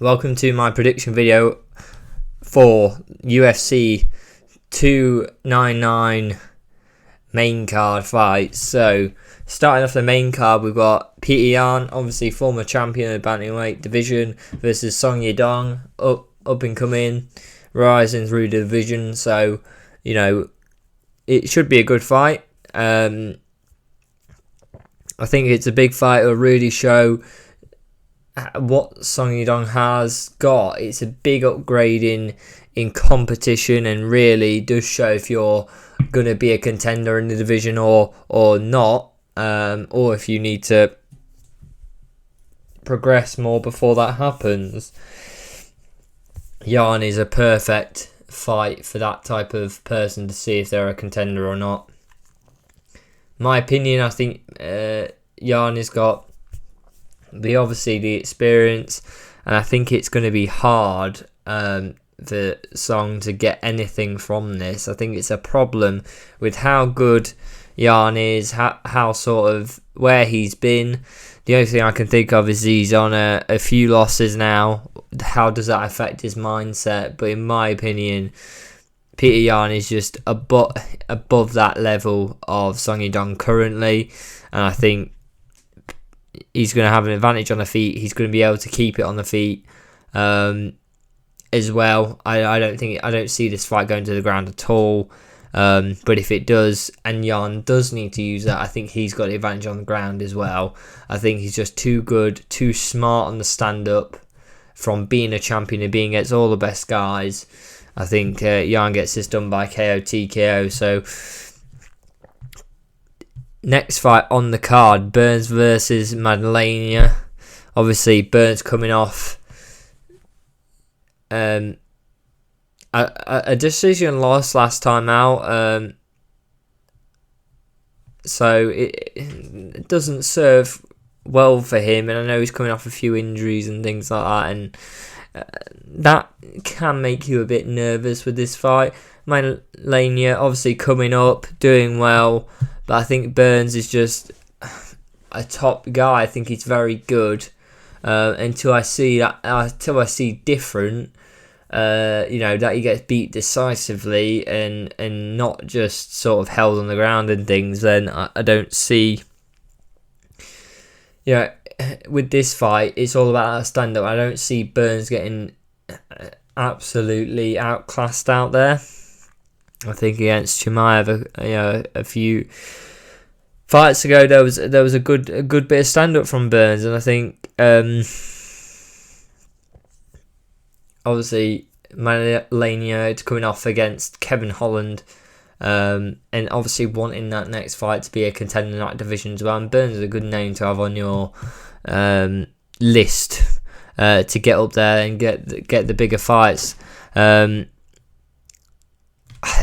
Welcome to my prediction video for UFC 299 main card fights. So, starting off the main card, we've got Petr Yan, obviously former champion of the bantamweight division, versus Song Yadong, up and coming, rising through the division. So, it should be a good fight. I think it's a big fight. It'll really show what Song Yadong has got. It's a big upgrade in competition, and really does show if you're going to be a contender in the division or not, or if you need to progress more before that happens. Yan is a perfect fight for that type of person to see if they're a contender or not. My opinion, I think Yan has got the experience, and I think it's going to be hard for Song to get anything from this. I think it's a problem with how good Yan is, how sort of where he's been. The only thing I can think of is he's on a few losses now. How does that affect his mindset? But in my opinion, Petr Yan is just above that level of Song Yadong currently, and I think he's going to have an advantage on the feet. He's going to be able to keep it on the feet as well. I don't see this fight going to the ground at all. But if it does, and Yan does need to use that, I think he's got the advantage on the ground as well. I think he's just too good, too smart on the stand-up from being a champion and being against all the best guys. I think Yan gets this done by KO, TKO. So, next fight on the card, Burns versus Maddalena. Obviously, Burns coming off a decision loss last time out. So it doesn't serve well for him. And I know he's coming off a few injuries and things like that. And that can make you a bit nervous with this fight. Maddalena obviously coming up, doing well. But I think Burns is just a top guy. I think he's very good. Until I see different, that he gets beat decisively and not just sort of held on the ground and things, then I don't see. With this fight, it's all about that stand-up. I don't see Burns getting absolutely outclassed out there. I think against Chimaev, a few fights ago, there was a good bit of stand up from Burns, and I think obviously Maddalena coming off against Kevin Holland, and obviously wanting that next fight to be a contender in that division as well. And Burns is a good name to have on your list to get up there and get the bigger fights.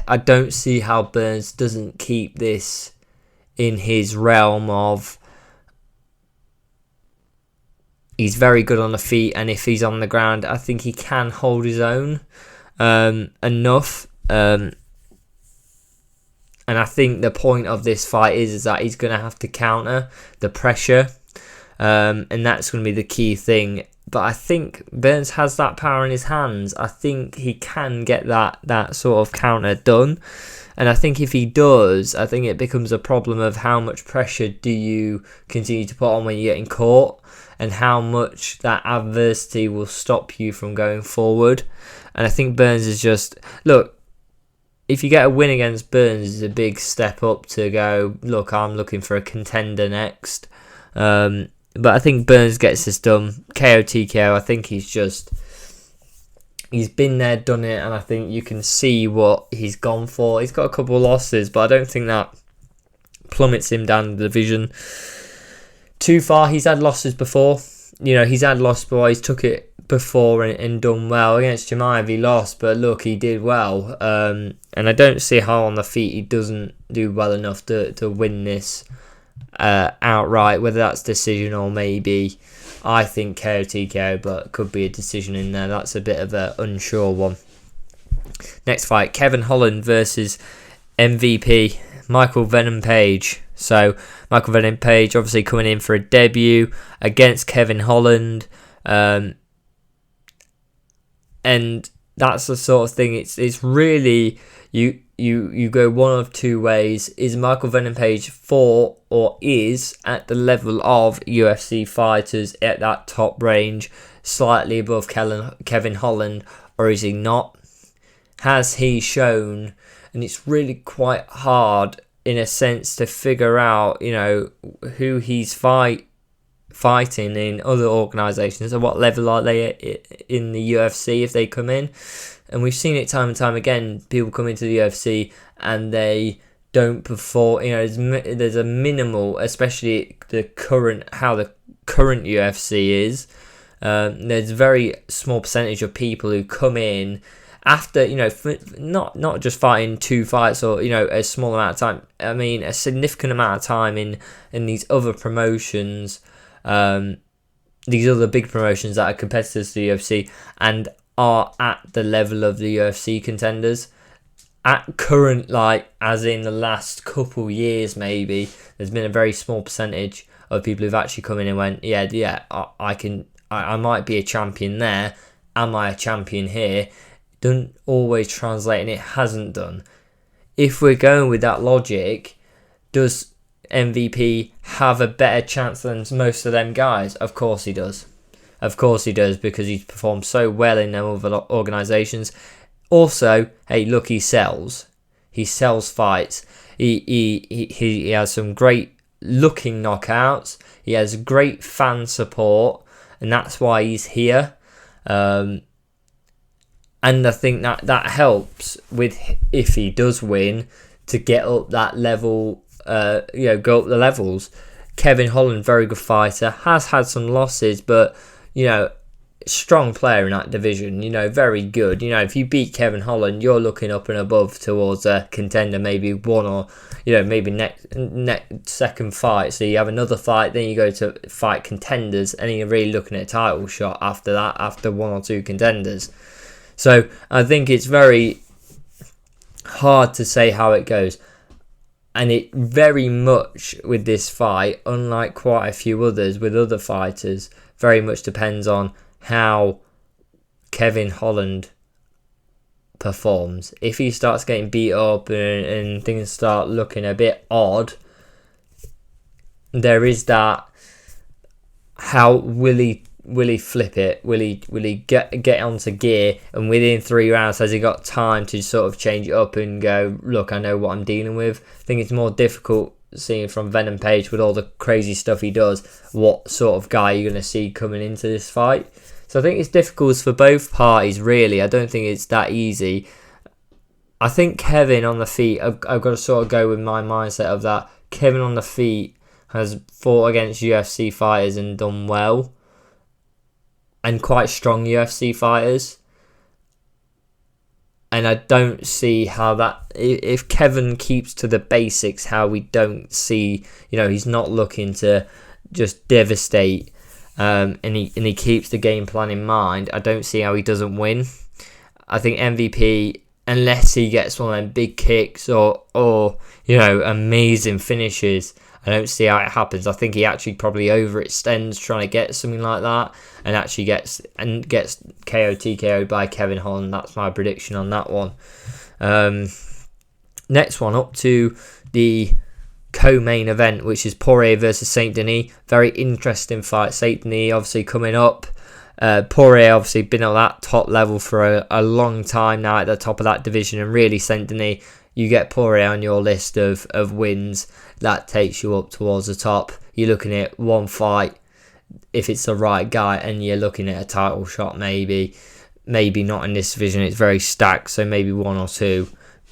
I don't see how Burns doesn't keep this in his realm of he's very good on the feet, and if he's on the ground, I think he can hold his own enough. And I think the point of this fight is that he's going to have to counter the pressure, and that's going to be the key thing. But I think Burns has that power in his hands. I think he can get that sort of counter done. And I think if he does, I think it becomes a problem of how much pressure do you continue to put on when you're getting caught, and how much that adversity will stop you from going forward. And I think Burns is just, look, if you get a win against Burns, it's a big step up to go, look, I'm looking for a contender next. But I think Burns gets this done. KO, TKO, I think he's been there, done it, and I think you can see what he's gone for. He's got a couple of losses, but I don't think that plummets him down the division too far. He's had losses before. He's had losses before. He's took it before and done well. Against Chimaev, he lost, but look, he did well. And I don't see how on the feet he doesn't do well enough to win this outright, whether that's decision or maybe I think KO TKO, but could be a decision in there. That's a bit of an unsure one. Next fight, Kevin Holland versus MVP Michael Venom Page. So Michael Venom Page obviously coming in for a debut against Kevin Holland. and that's the sort of thing. It's really you go one of two ways. Is Michael Venom Page for or is at the level of UFC fighters at that top range, slightly above Kevin Holland, or is he not? Has he shown? And it's really quite hard in a sense to figure out, who he's fighting in other organisations, and what level are they in the UFC if they come in. And we've seen it time and time again. People come into the UFC and they don't perform. There's a minimal, especially how the current UFC is. There's a very small percentage of people who come in after, not just fighting 2 fights or, a small amount of time. I mean, a significant amount of time in these other promotions, these other big promotions that are competitors to the UFC and are at the level of the UFC contenders. At current, as in the last couple years maybe, there's been a very small percentage of people who've actually come in and went, I might be a champion there. Am I a champion here? Doesn't always translate, and it hasn't done. If we're going with that logic, does MVP have a better chance than most of them guys? Of course he does. Of course he does, because he's performed so well in them other organisations. Also, hey, look, he sells. He sells fights. He has some great looking knockouts. He has great fan support, and that's why he's here. And I think that helps with, if he does win, to get up that level, go up the levels. Kevin Holland, very good fighter, has had some losses, but, strong player in that division, very good. If you beat Kevin Holland, you're looking up and above towards a contender, maybe one or, maybe next second fight. So you have another fight, then you go to fight contenders, and you're really looking at a title shot after that, after 1 or 2 contenders. So I think it's very hard to say how it goes. And it very much, with this fight, unlike quite a few others with other fighters, very much depends on how Kevin Holland performs. If he starts getting beat up and things start looking a bit odd, there is that. How will he flip it? Will he get onto gear, and within 3 rounds has he got time to sort of change it up and go, look, I know what I'm dealing with? I think it's more difficult seeing from Venom Page with all the crazy stuff he does, what sort of guy you're going to see coming into this fight. So I think it's difficult for both parties, really. I don't think it's that easy. I think Kevin on the feet, I've got to sort of go with my mindset of that. Kevin on the feet has fought against UFC fighters and done well, and quite strong UFC fighters. And I don't see how that, if Kevin keeps to the basics, how we don't see, he's not looking to just devastate, and he keeps the game plan in mind, I don't see how he doesn't win. I think MVP, unless he gets one of them big kicks or amazing finishes, I don't see how it happens. I think he actually probably overextends trying to get something like that, and actually gets TKO'd by Kevin Holland. That's my prediction on that one. Next one up to the co-main event, which is Poirier versus Saint Denis. Very interesting fight. Saint Denis obviously coming up. Poirier obviously been at that top level for a long time now, at the top of that division, and really Saint Denis, you get Poirier on your list of wins, that takes you up towards the top. You're looking at one fight, if it's the right guy, and you're looking at a title shot, maybe not in this division. It's very stacked, so maybe 1 or 2,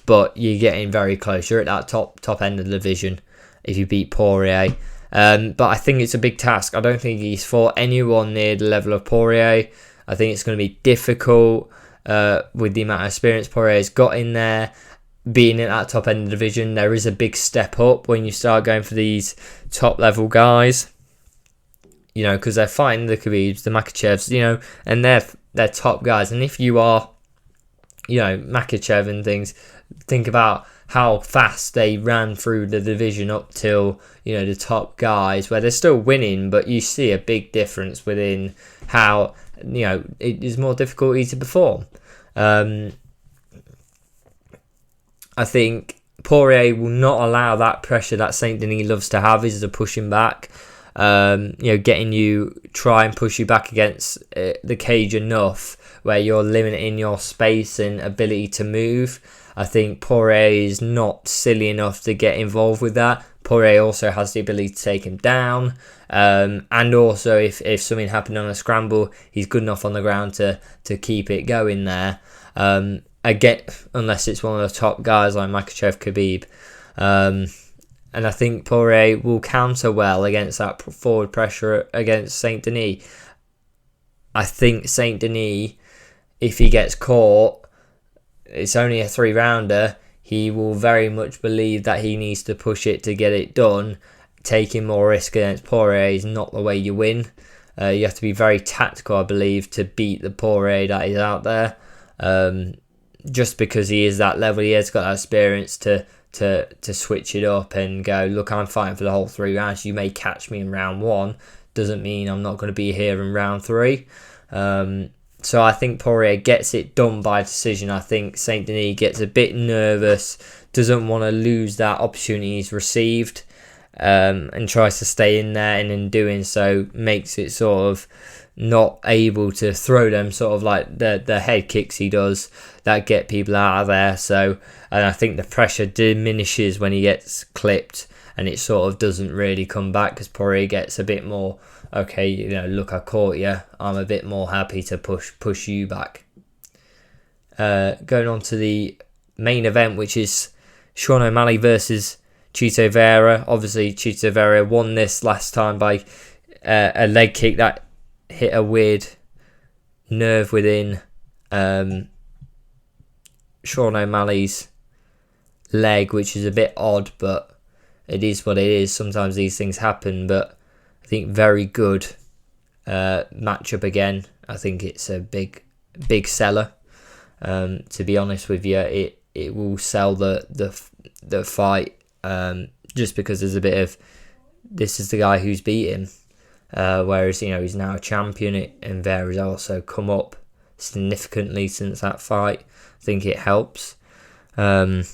but you're getting very close. You're at that top end of the division if you beat Poirier. But I think it's a big task. I don't think he's fought anyone near the level of Poirier. I think it's going to be difficult with the amount of experience Poirier's got in there. Being at that top end of the division, there is a big step up when you start going for these top level guys. Because they're fighting the Khabibs, the Makhachevs, and they're top guys. And if you are, Makhachev and things, think about how fast they ran through the division up till, the top guys, where they're still winning, but you see a big difference within how it is more difficult to perform. I think Poirier will not allow that pressure that Saint Denis loves to have, is to push him back. Getting you, try and push you back against the cage enough where you're limiting your space and ability to move. I think Poirier is not silly enough to get involved with that. Poirier also has the ability to take him down, and also if something happened on a scramble, he's good enough on the ground to keep it going there. Again, unless it's one of the top guys like Makhachev, Khabib. And I think Poirier will counter well against that forward pressure against Saint Denis. I think Saint Denis, if he gets caught, it's only a 3-rounder. He will very much believe that he needs to push it to get it done. Taking more risk against Poirier is not the way you win. You have to be very tactical, I believe, to beat the Poirier that is out there. Just because he is that level, he has got that experience to switch it up and go, look, I'm fighting for the whole 3 rounds. You may catch me in round 1. Doesn't mean I'm not going to be here in round 3. So I think Poirier gets it done by decision. I think Saint Denis gets a bit nervous, doesn't want to lose that opportunity he's received, and tries to stay in there, and in doing so makes it sort of not able to throw them sort of like the head kicks he does that get people out of there. So, and I think the pressure diminishes when he gets clipped, and it sort of doesn't really come back because Poirier gets a bit more, okay, look, I caught you. I'm a bit more happy to push you back. Going on to the main event, which is Sean O'Malley versus Chito Vera. Obviously, Chito Vera won this last time by a leg kick that hit a weird nerve within Sean O'Malley's leg, which is a bit odd, but it is what it is. Sometimes these things happen, but I think very good matchup again. I think it's a big seller. To be honest with you, it will sell the fight just because there's a bit of, this is the guy who's beat him. Whereas, he's now a champion, and Vera's also come up significantly since that fight. I think it helps. And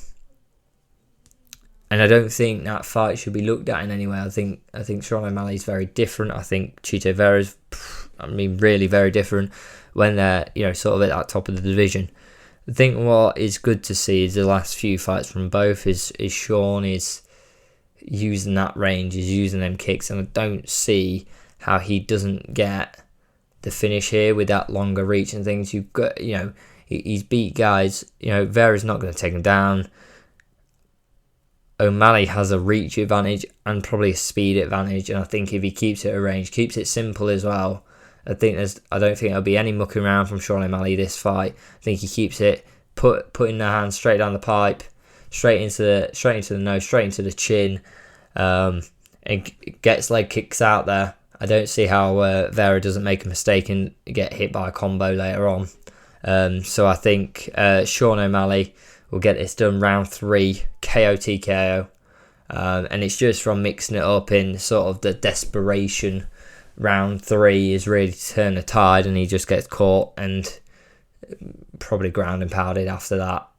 I don't think that fight should be looked at in any way. I think Sean O'Malley's very different. I think Chito Vera's, really very different when they're, sort of at that top of the division. I think what is good to see is the last few fights from both is Sean is using that range, is using them kicks, and I don't see how he doesn't get the finish here with that longer reach and things. You've got, he's beat guys. Vera's not going to take him down. O'Malley has a reach advantage and probably a speed advantage, and I think if he keeps it at range, keeps it simple as well, I don't think there'll be any mucking around from Sean O'Malley this fight. I think he keeps it putting the hand straight down the pipe, straight into the nose, straight into the chin, and gets leg kicks out there. I don't see how Vera doesn't make a mistake and get hit by a combo later on. So I think Sean O'Malley will get this done round 3, KO TKO. And it's just from mixing it up in sort of the desperation. Round 3 is really to turn the tide, and he just gets caught and probably ground and pounded after that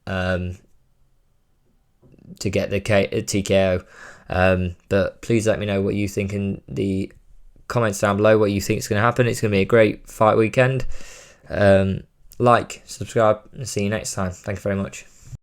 to get the TKO. But please let me know what you think in the comments down below, what you think is going to happen. It's going to be a great fight weekend. Like, subscribe, and see you next time. Thank you very much.